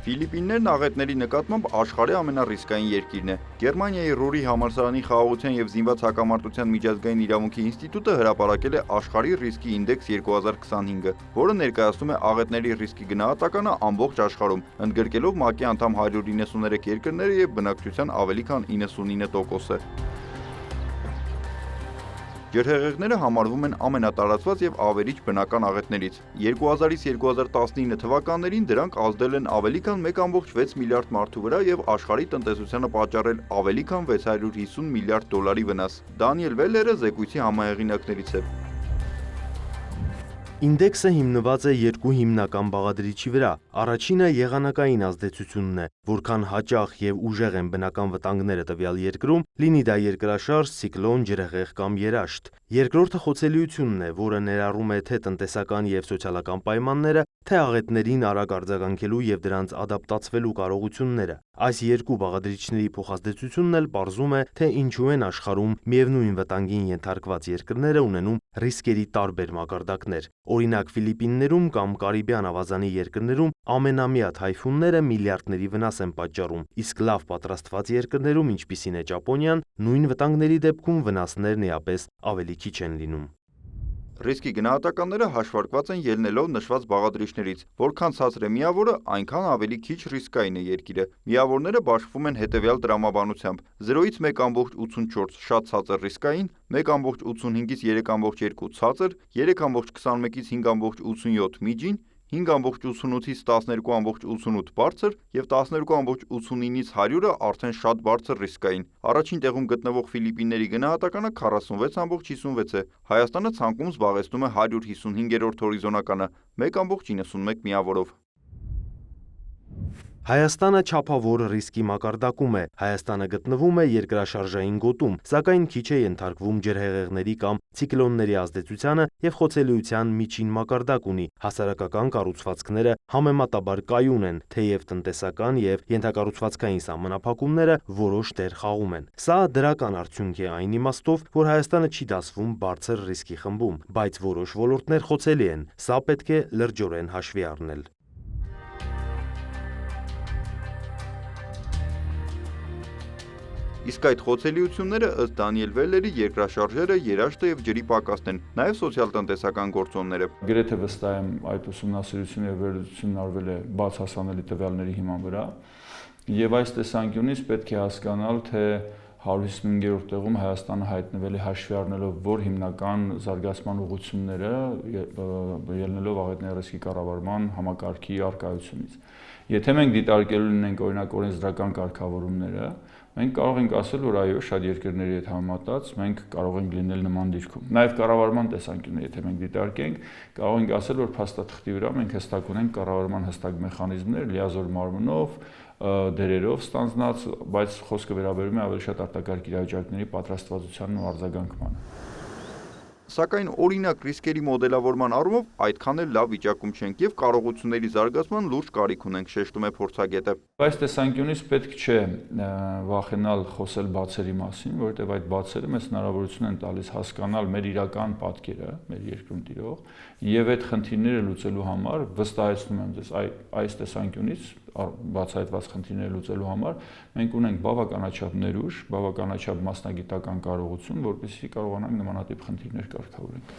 Ֆիլիպիններն աղետների նկատմամբ աշխարհի ամենառիսկային երկիրն է։ Գերմանիայի Ռուրի համալսարանի խաղաղության եւ զինված հակամարտության միջազգային իրավունքի ինստիտուտը հրապարակել է աշխարհի ռիսկի ինդեքս 2025-ը, որը ներկայացնում է աղետների ռիսկի գնահատականը ամբողջ աշխարհում, ընդգրկելով ՄԱԿ-ի անդամ 193 երկրները եւ բնակչության ավելի քան 99%-ը։ Ջրհեղեղները համարվում են ամենատարածված եւ ավերիչ բնական աղետներից։ 2000-ից 2019 թվականներին դրանք ազդել են ավելի քան 1.6 միլիարդ մարդու վրա եւ աշխարհի տնտեսությանը պատճառել ավելի քան 650 միլիարդ դոլարի վնաս։ Դանիել Վելլերը զեկույցի համահեղինակներից է։ Ինդեքսը հիմնված է երկու հիմնական բաղադրիչի վրա։ Առաջինը եղանակային ազդեցությունն է, որքան հաճախ եւ ուժեղ են բնական վտանգները տվյալ երկրում, լինի դա երկրաշարժ, ցիկլոն, ջրհեղեղ կամ երաշտ։ Երկրորդը խոցելիությունն է, որը ներառում է թե տնտեսական եւ սոցիալական պայմանները, թե աղետներին արագ արձագանքելու եւ դրանց ադապտացվելու կարողությունները։ Այս երկու բաղադրիչների փոխազդեցությունն էլ պարզում է, թե ինչու են աշխարհում միևնույն վտանգին ենթարկված երկրները ունենում ռիսկերի տարբեր մակարդակներ։ Օրինակ Ֆիլիպիններում կամ Կարիբյան ավազանի երկրներում ամենամյա թայֆունները միլիարդների վնաս են պատճառում, իսկ լավ պատրաստված երկրներում, ինչպիսին է Ճապոնիան, նույն վտանգների դեպքում վնասներն էապես ավելի քիչ են լինում։ Ռիսկի գնահատականները հաշվարկված են ելնելով նշված բաղադրիչներից, որքան ցածր է միավորը, այնքան ավելի քիչ ռիսկային է երկիրը։ Միավորները բաշխվում են հետևյալ տրամաբանությամբ. 0-ից 1.84 շատ ցածր ռիսկային, 1.85-ից 3.2 ցածր, 3.21-ից 5.87 միջին, 5.88-ից 12.88 բարձր և 12.89-ից 100-ը արդեն շատ բարձր ռիսկային։ Առաջին տեղում գտնվող Ֆիլիպինների գնահատականը 46.56 է, Հայաստանը ցանկում զբաղեցնում է 155-րդ հորիզոնականը 1.91 միավորով։ Հայաստանը չափավոր ռիսկի մակարդակում է։ Հայաստանը գտնվում է երկրաշարժային գոտում, սակայն քիչ է ենթարկվում ջրհեղեղների կամ ցիկլոնների ազդեցությանը եւ խոցելիության միջին մակարդակ ունի։ Հասարակական կառուցվածքները համեմատաբար կայուն են, թեև տնտեսական եւ ենթակառուցվածքային սահմանափակումները որոշ դեր խաղում են։ Սա դրական արդյունք է այն իմաստով, որ Հայաստանը չի դասվում բարձր ռիսկի խմբում, բայց որոշ ոլորտներ խոցելի են։ Սա պետք է լրջորեն հաշվի առնել։ Իսկ այդ խոցելիությունները ըստ Դանիել Վելլերի երկրաշարժերը, երաշտը եւ ջրի պակասն են, նաեւ սոցիալ-տնտեսական գործոնները։ Գրեթե վստահ եմ այդ ուսումնասիրությունը եւ վերլուծությունն արվել է բաց հասանելի տվյալների հիման վրա, եւ այս տեսանկյունից պետք է հասկանալ, թե 155-րդ տեղում Հայաստանը հայտնվել է հաշվի առնելով որ հիմնական զարգացման ուղղությունները ելնելով աղետների ռիսկի կառավարման համակարգի առկայությունից։ Եթե մենք դիտարկելու լինենք օրինակ օրենսդրական կարգավորումները, մենք կարող ենք ասել, որ այո, շատ երկրների հետ համեմատած մենք կարող ենք լինել նման դիրքում։ Նաև կառավարման տեսանկյունը, եթե մենք դիտարկենք, կարող ենք ասել, որ փաստաթղթի վրա մենք հստակ ունենք կառավարման հստակ մեխանիզմներ, լիազոր մարմնով, դերերով ստանձնած, բայց խոսքը վերաբերում է ավելի շատ արտակարգ իրավիճակների պատրաստվածությանն ու արձագանքմանը։ Սակայն օրինակ ռիսկերի մոդելավորման առումով այդքան էլ լավ վիճակում չենք եւ կարողությունների զարգացման լուրջ կարիք ունենք, շեշտում է փորձագետը։ Այս տեսանկյունից պետք չէ վախենալ խոսել բացերի մասին, որովհետեւ այդ բացերը մեզ հնարավորություն են տալիս հասկանալ մեր իրական պատկերը, մեր երկրում տիրող, եւ այդ խնդիրները լուծելու համար վստահեցնում եմ ձեզ այս տեսանկյունից բացահայտված խնդիրները լուծելու համար մենք ունենք բավականաչափ ներուժ, բավականաչափ մասնագիտական կարողություն, որպեսզի կարողանանք նմանատիպ խնդիրներ կարգավորենք։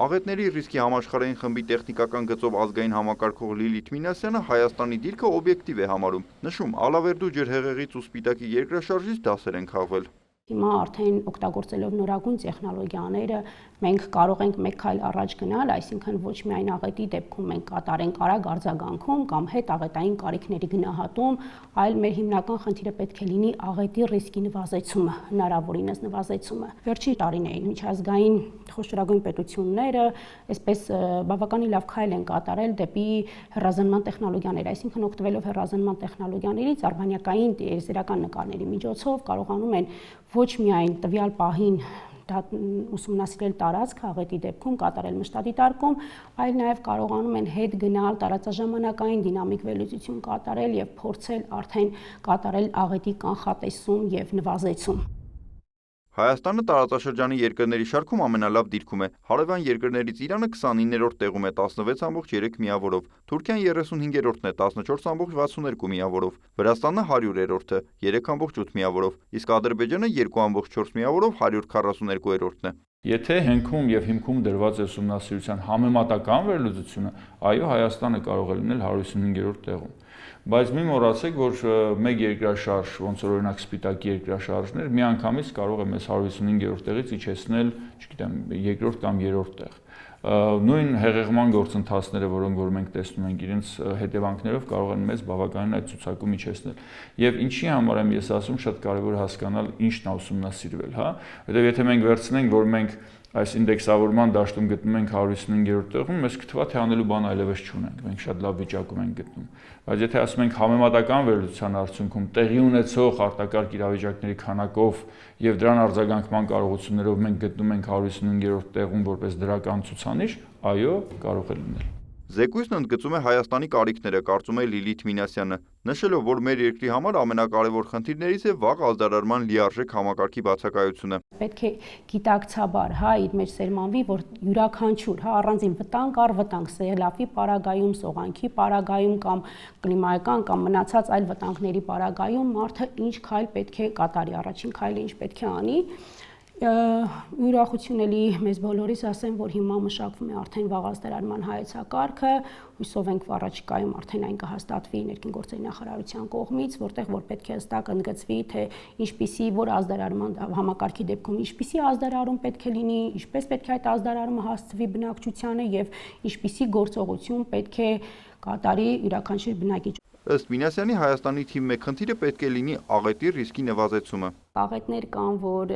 Աղետների ռիսկի համաշխարհային խմբի տեխնիկական գծով ազգային համակարգող Լիլիթ Մինասյանը Հայաստանի դիրքը օբյեկտիվ է համարում։ Նշում, Ալավերդու ջրհեղեղից ու Սպիտակի երկրաշարժից դասեր են քաղվել։ Հիմա արդեն օգտագործելով նորագույն տեխնոլոգիաները մենք կարող ենք մեկ քայլ առաջ գնալ, այսինքն ոչ միայն աղետի դեպքում մենք կատարենք արագ արձագանքում կամ հետաղետային կարիքների գնահատում, այլ մեր հիմնական խնդիրը պետք է լինի աղետի ռիսկի նվազեցումը, հնարավորինս նվազեցումը։ Վերջին տարիներին միջազգային խոշորագույն պետությունները այսպես բավականին լավ քայլ են կատարել դեպի հեռազանման տեխնոլոգիաներ, այսինքն օգտվելով հեռազանման տեխնոլոգիաներից արբանյակային տիեզերական նկարների միջոցով կարողանում են ոչ միայն տվյալ պահին ուսումնասիրել տարածքը աղետի դեպքում կատարել մշտադիտարկում, այլ նաև կարողանում են հետ գնալ տարածաժամանակային դինամիկ վերլուծություն կատարել եւ փորձել արդեն կատարել աղետի կանխատեսում եւ նվազեցում։ Հայաստանը տարածաշրջանի երկրների շարքում ամենալավ դիրքում է։ Հարևան երկրներից Իրանը 29-րդ տեղում է 16.3 միավորով, Թուրքիան 35-րդն է 14.62 միավորով, Վրաստանը 100-րդը 3.8 միավորով, իսկ Ադրբեջանը 2.4 միավորով 142-րդն է։ Եթե հենքում եւ հիմքում դրված է ուսումնասիրության համեմատական վերլուծությունը, այո, Հայաստանը կարող է լինել 155-րդ տեղում։ Բայց մի մոռացեք, որ մեկ երկրաշարժ, ոնց որ օրինակ սպիտակ երկրաշարժներ, միանգամից կարող է մեզ 155-րդ տեղից իջեցնել, չգիտեմ, երկրորդ կամ երրորդ տեղ։ Նույն հեղեղման գործընթացները, որոնք որ մենք տեսնում ենք, իրենց հետևանքներով կարող են մեզ բավականին այդ ցուցակում իջեցնել։ Եվ ինչի համար եմ ես ասում, շատ կարևոր հասկանալ ինչն է ուսումնասիրվել, հա, որովհետև եթե մենք վերցնենք, որ մենք այս ինդեքսավորման դաշտում գտնում ենք 155-րդ տեղում, մեզ կթվա թե անելու բան այլևս չունենք, մենք շատ լավ վիճակում ենք գտնում։ Բայց եթե ասում ենք համեմատական վերլուծության արդյունքում տեղի ունեցող արտակարգ իրավիճակների քանակով եւ դրան արձագանքման կարողություններով մենք գտնում ենք 155-րդ տեղում որպես դրական ցուցանիշ, այո, կարող է լինել։ Զեկույցն ընդգծում է Հայաստանի կարիքները, կարծում է Լիլիթ Մինասյանը, նշելով, որ մեր երկրի համար ամենակարևոր խնդիրներից է վաղ ազդարարման լիարժեք համակարգի բացակայությունը։ Պետք է գիտակցաբար, հա, իր մեջ սերմանվի, որ յուրաքանչյուր, հա, առանձին վտանգ առ վտանգ, սեղլաֆի պարագայում, սողանքի պարագայում կամ կլիմայական կամ մնացած այլ վտանգների պարագայում մարդը ինչ քայլ պետք է կատարի, առաջին քայլը ինչ պետք է անի։ Ուրախություն էլի մեզ բոլորիս ասեմ, որ հիմա մշակվում է արդեն վաղ ազդարարման հայեցակարգը, հույսով ենք առաջիկայում արդեն այն կհաստատվի ներքին գործերի նախարարության կողմից, որտեղ որ պետք է հստակ ընդգծվի, թե ինչպիսի որ ազդարարման համակարգի դեպքում ինչպիսի ազդարարում պետք է լինի, ինչպես պետք է այդ ազդարարումը հասցվի բնակչությանը եւ ինչպիսի գործողություն պետք է կատարի յուրաքանչյուր բնակիչ։ Ըստ Մինասյանի Հայաստանի թիվ 1 խնդիրը պետք է լինի աղետի ռիսկի նվազեցումը։ Աղետներ կան, որ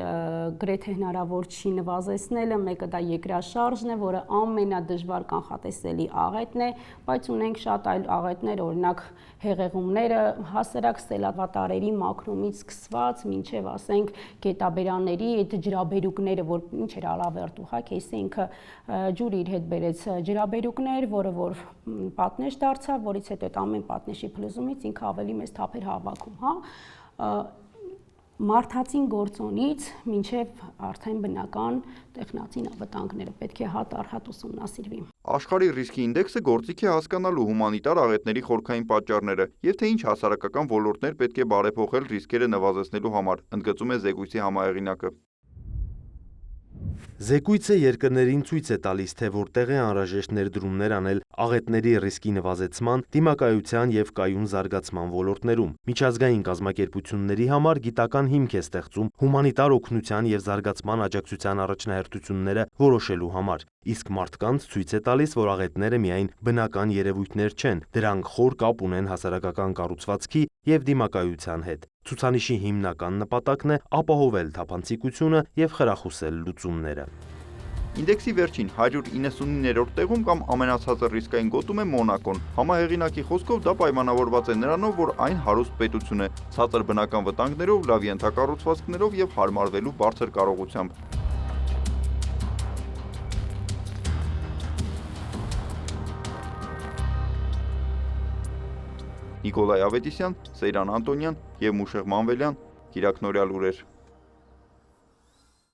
գրեթե հնարավոր չի նվազեցնելը, մեկը դա երկրաշարժն է, որը ամենադժվար կանխատեսելի աղետն է, բայց ունենք շատ այլ աղետներ, օրինակ հեղեղումները, հասարակ սելավատարերի մաքրումից սկսված, մինչև ասենք գետաբերանների այդ ջրաբերուկները, որ ինչ էր Ալավերդու, հա, кейսը ինքը ջուրը իր հետ բերեց ջրաբերուկներ, որը որ պատնեշ դարձավ, որից հետո այդ ամեն պատնեշի փլուզումից ինքը ավելի մեծ թափեր հավաքում, հա, մարդածին գործոնից մինչև արդեն բնական տեխնացին վտանգները պետք է հատ առ հատ ուսումնասիրվի։ Աշխարհի ռիսկի ինդեքսը գործիք է հասկանալու հումանիտար աղետների խորքային պատճառները եւ թե ինչ հասարակական ոլորտներ պետք է բարեփոխել ռիսկերը նվազեցնելու համար, ընդգծում է զեկույցի համահեղինակը։ Զեկույցը երկրներին ցույց է տալիս, թե որտեղ է անհրաժեշտ ներդրումներ անել աղետների ռիսկի նվազեցման, դիմակայության եւ կայուն զարգացման ոլորտներում։ Միջազգային կազմակերպությունների համար գիտական հիմք է ստեղծում հումանիտար օգնության եւ զարգացման աջակցության առաջնահերթությունները որոշելու համար, իսկ մարդկանց ցույց է տալիս, որ աղետները միայն բնական երևույթներ չեն, դրանք խոր կապ ունեն հասարակական կառուցվածքի եւ դիմակայության հետ։ Ցուցանիշի հիմնական նպատակն է ապահովել թափանցիկությունը եւ խրախուսել լուծումները։ Ինդեքսի վերջին 199-րդ տեղում կամ ամենացածր ռիսկային գոտում է Մոնակոն։ Համահեղինակի խոսքով դա պայմանավորված է նրանով, որ այն հարուստ պետություն է, ցածր բնական վտանգներով, լավ ենթակառուցվածքներով եւ հարմարվելու բարձր կարողությամբ։ Նիկոլայ Ավետիսյան, Սեյրան Անտոնյան եւ Մուշեղ Մանվելյան, Իրաքնորյալ լուրեր։